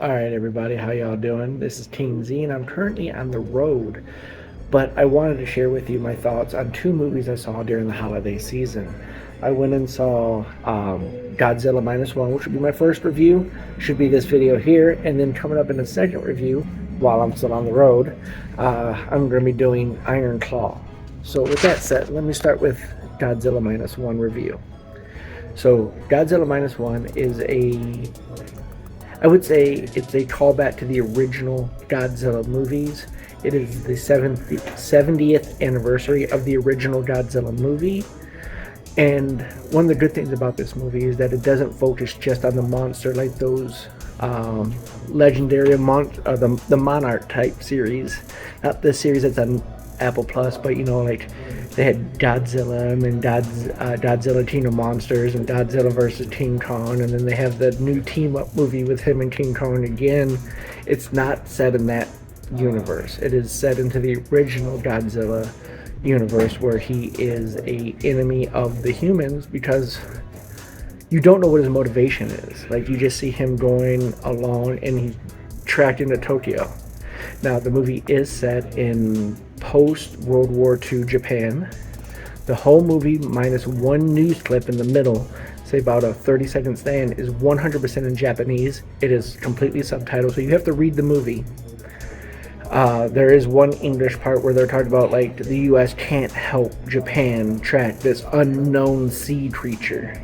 Alright everybody, how y'all doing? This is King Z and I'm currently on the road, but I wanted to share with you my thoughts on two movies I saw during the holiday season. I went and saw Godzilla Minus One, which would be my first review, should be this video here, and then coming up in the second review, while I'm still on the road, I'm going to be doing Iron Claw. So with that said, let me start with Godzilla Minus One review. So Godzilla Minus One is I would say it's a callback to the original Godzilla movies. It is the 70th anniversary of the original Godzilla movie. And one of the good things about this movie is that it doesn't focus just on the monster like those legendary the Monarch type series. Not the series that's on Apple Plus, but like they had Godzilla and then Godzilla King of Monsters and Godzilla versus King Kong, and then they have the new team up movie with him and King Kong again. It's not set in that universe. It is set into the original Godzilla universe where he is a enemy of the humans because you don't know what his motivation is. Like, you just see him going along and he's tracked into Tokyo. Now, the movie is set in post-World War II Japan. The whole movie, minus one news clip in the middle, say about a 30-second stand, is 100% in Japanese. It is completely subtitled, so you have to read the movie. There is one English part where they're talking about, like, the U.S. can't help Japan track this unknown sea creature.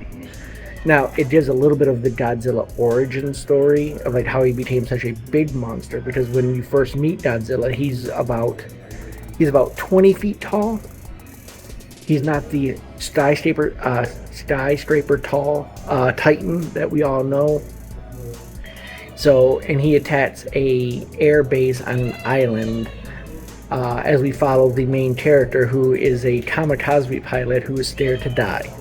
Now, it gives a little bit of the Godzilla origin story of like how he became such a big monster, because when you first meet Godzilla, he's about 20 feet tall. He's not the skyscraper tall Titan that we all know. So, and he attacks a air base on an island as we follow the main character, who is a kamikaze pilot who is scared to die.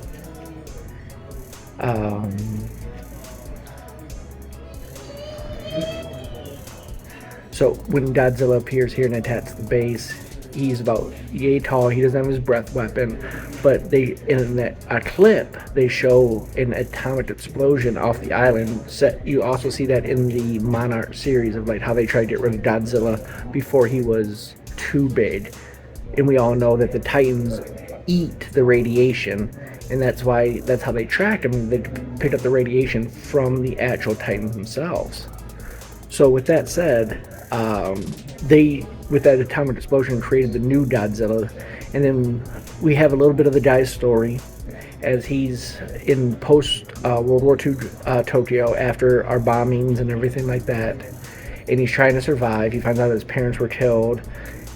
So when Godzilla appears here and attacks the base, he's about yay tall. He doesn't have his breath weapon, but in a clip they show an atomic explosion off the island. You also see that in the Monarch series of like how they tried to get rid of Godzilla before he was too big, and we all know that the Titans eat the radiation, and that's how they track him. They pick up the radiation from the actual Titans themselves. So with that said, with that atomic explosion, created the new Godzilla, and then we have a little bit of the guy's story as he's in post World War II Tokyo after our bombings and everything like that, and he's trying to survive. He finds out his parents were killed,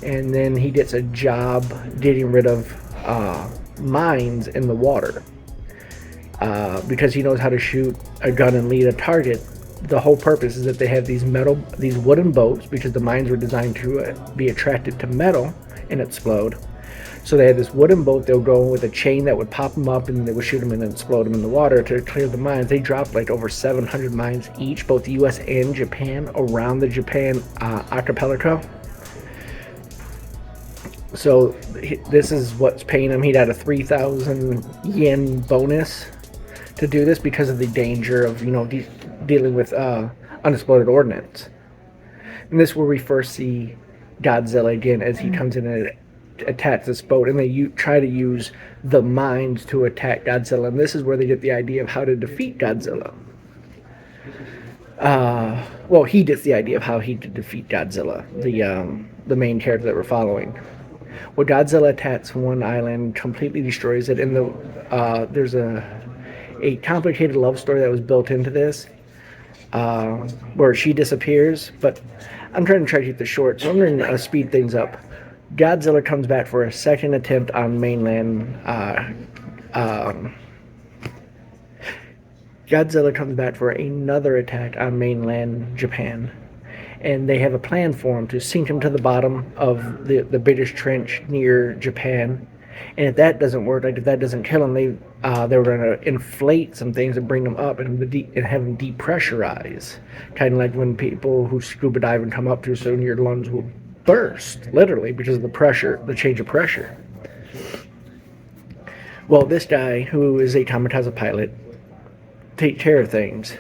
and then he gets a job getting rid of mines in the water because he knows how to shoot a gun and lead a target. The whole purpose is that they have these wooden boats, because the mines were designed to be attracted to metal and explode. So they had this wooden boat. They'll go with a chain that would pop them up, and they would shoot them and then explode them in the water to clear the mines. They dropped like over 700 mines each, both the U.S. and Japan, around the Japan archipelago. So this is what's paying him. He got a 3,000 yen bonus to do this because of the danger of dealing with unexploded ordnance. And this is where we first see Godzilla again as he comes in and attacks this boat, and they try to use the mines to attack Godzilla. And this is where they get the idea of how to defeat Godzilla. Well, he gets the idea of how he could defeat Godzilla, the main character that we're following. Well, Godzilla attacks one island, completely destroys it, and there's a complicated love story that was built into this, where she disappears, but I'm trying to keep this short, so I'm going to speed things up. Godzilla comes back for a second attempt on mainland. Godzilla comes back for another attack on mainland Japan, and they have a plan for him to sink him to the bottom of the British trench near Japan. And if that doesn't work, like if that doesn't kill him, they were going to inflate some things and bring them up and have them depressurize. Kind of like when people who scuba dive and come up too soon, your lungs will burst, literally, because of the pressure, the change of pressure. Well, this guy, who is a kamikaze pilot, take care of things.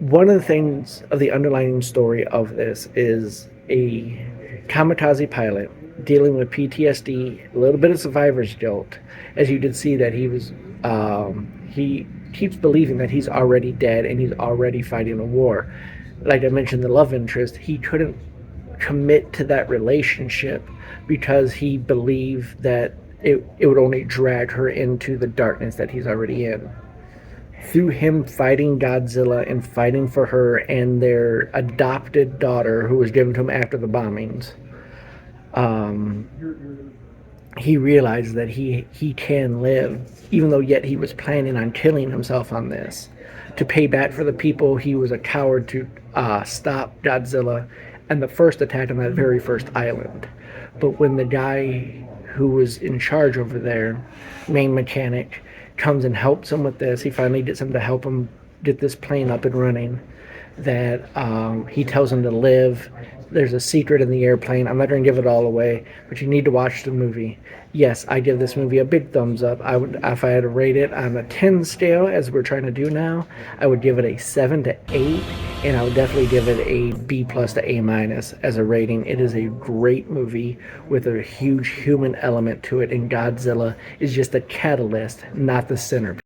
One of the things of the underlying story of this is a kamikaze pilot dealing with PTSD, a little bit of survivor's guilt, as you did see that he keeps believing that he's already dead and he's already fighting a war. Like I mentioned, the love interest, he couldn't commit to that relationship because he believed that it would only drag her into the darkness that he's already in. Through him fighting Godzilla and fighting for her and their adopted daughter, who was given to him after the bombings, um, he realized that he can live, even though yet he was planning on killing himself on this, to pay back for the people he was a coward to stop Godzilla and the first attack on that very first island. But when the guy who was in charge over there, main mechanic, comes and helps him with this, he finally gets him to help him get this plane up and running. That he tells him to live. There's a secret in the airplane. I'm not going to give it all away, but you need to watch the movie. Yes, I give this movie a big thumbs up. I would, if I had to rate it on a 10 scale, as we're trying to do now, I would give it a 7 to 8, and I would definitely give it a B plus to A minus as a rating. It is a great movie with a huge human element to it, and Godzilla is just a catalyst, not the centerpiece.